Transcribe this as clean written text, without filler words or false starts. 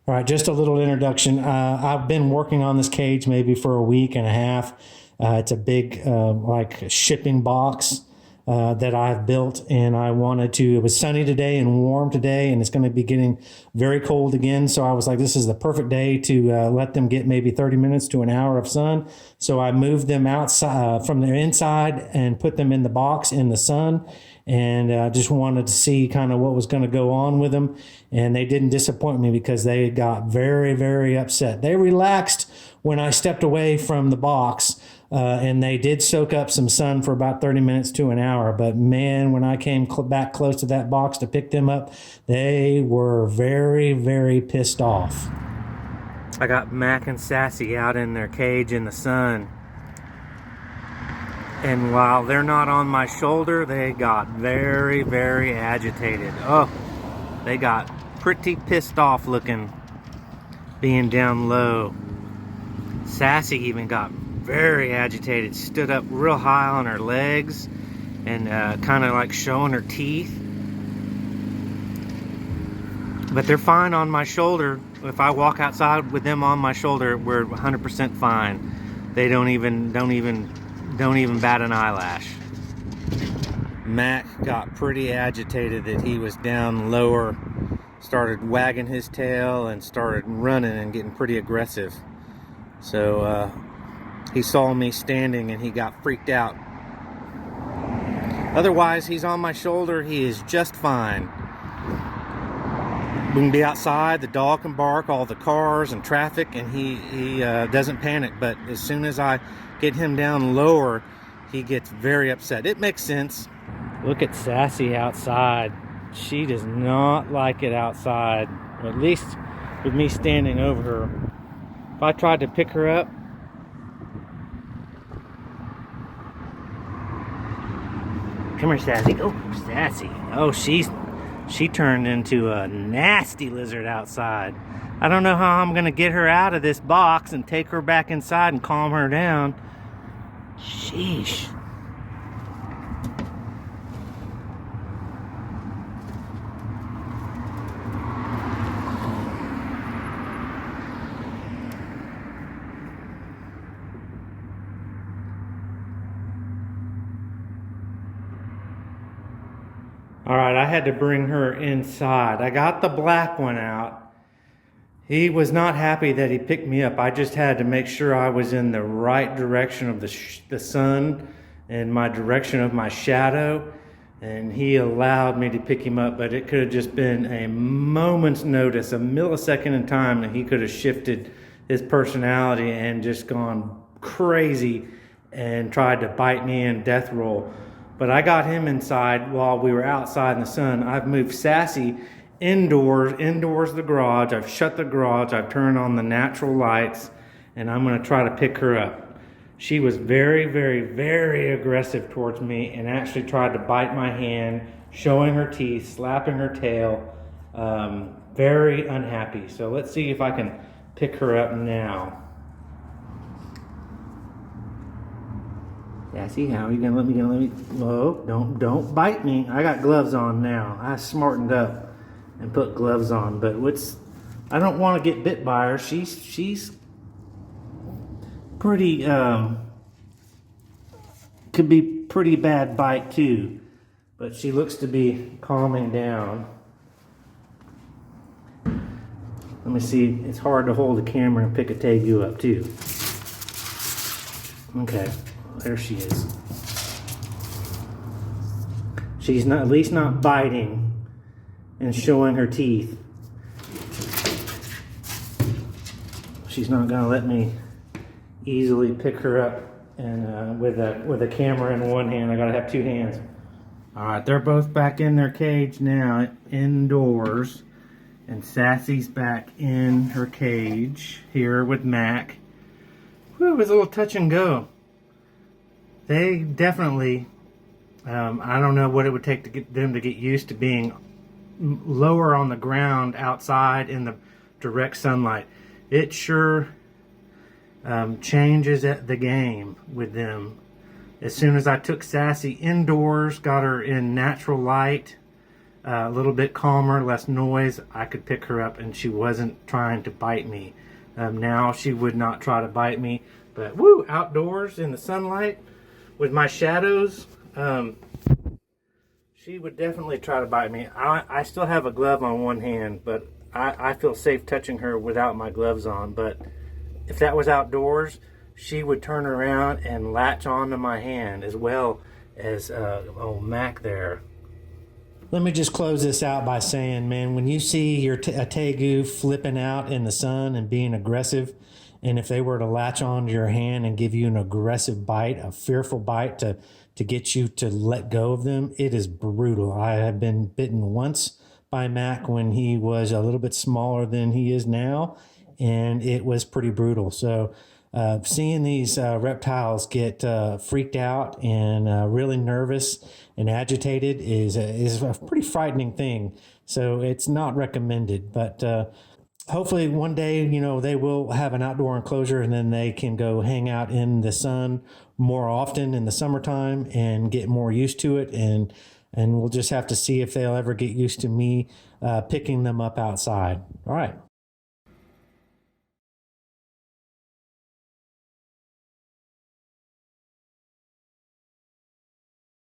All right, just a little introduction. I've been working on this cage maybe for a week and a half. It's a big, like shipping box that I've built, and I wanted to. It was sunny today and warm today, and it's going to be getting very cold again. So I was like, this is the perfect day to let them get maybe 30 minutes to an hour of sun. So I moved them outside from their inside and put them in the box in the sun, and just wanted to see kind of what was going to go on with them. And they didn't disappoint me because they got very, very upset. They relaxed when I stepped away from the box, and they did soak up some sun for about 30 minutes to an hour. But man, when I came back close to that box to pick them up, they were very, very pissed off. I got Mac and Sassy out in their cage in the sun. And while they're not on my shoulder, they got very, very agitated. Oh, they got pretty pissed off looking, being down low. Sassy even got very agitated, stood up real high on her legs and kind of like showing her teeth. But they're fine on my shoulder. If I walk outside with them on my shoulder, we're 100% fine. They don't even bat an eyelash. Mac got pretty agitated that he was down lower, started wagging his tail and started running and getting pretty aggressive. So he saw me standing and he got freaked out. Otherwise, he's on my shoulder. He is just fine. We can be outside, the dog can bark, all the cars and traffic, and he doesn't panic. But as soon as I get him down lower, he gets very upset. It makes sense. Look at Sassy outside. She does not like it outside, or at least with me standing over her. If I tried to pick her up, come here, Sassy. Oh, Sassy. Oh, she turned into a nasty lizard outside. I don't know how I'm going to get her out of this box and take her back inside and calm her down. Sheesh. All right, I had to bring her inside. I got the black one out. He was not happy that he picked me up. I just had to make sure I was in the right direction of the sun and my direction of my shadow. And he allowed me to pick him up, but it could have just been a moment's notice, a millisecond in time, and he could have shifted his personality and just gone crazy and tried to bite me in death roll. But I got him inside while we were outside in the sun. I've moved Sassy indoors of the garage. I've shut the garage. I've turned on the natural lights, and I'm going to try to pick her up. She was very, very, very aggressive towards me and actually tried to bite my hand, showing her teeth, slapping her tail. Very unhappy. So let's see if I can pick her up now. Sassy, how are you gonna let me? Whoa, don't bite me. I got gloves on now. I smartened up and put gloves on, but I don't want to get bit by her. She's pretty, could be pretty bad bite too, but she looks to be calming down. Let me see, it's hard to hold the camera and pick a Tegu up too. Okay. There she is. She's not, at least not biting and showing her teeth. She's not gonna let me easily pick her up, and with a camera in one hand. I gotta have two hands. All right, they're both back in their cage now, indoors, and Sassy's back in her cage here with Mac. Whew, it was a little touch and go. They definitely, I don't know what it would take to get them to get used to being lower on the ground outside in the direct sunlight. It sure changes the game with them. As soon as I took Sassy indoors, got her in natural light, a little bit calmer, less noise, I could pick her up and she wasn't trying to bite me. Now she would not try to bite me, but woo, outdoors in the sunlight with my shadows, she would definitely try to bite me. I still have a glove on one hand, but I feel safe touching her without my gloves on. But if that was outdoors, she would turn around and latch onto my hand, as well as old Mac there. Let me just close this out by saying, man, when you see a tegu flipping out in the sun and being aggressive, and if they were to latch onto your hand and give you an aggressive bite, a fearful bite to get you to let go of them, it is brutal. I have been bitten once by Mac when he was a little bit smaller than he is now, and it was pretty brutal. So seeing these reptiles get freaked out and really nervous and agitated is a pretty frightening thing. So it's not recommended, but hopefully one day, they will have an outdoor enclosure and then they can go hang out in the sun more often in the summertime and get more used to it. And we'll just have to see if they'll ever get used to me picking them up outside. All right.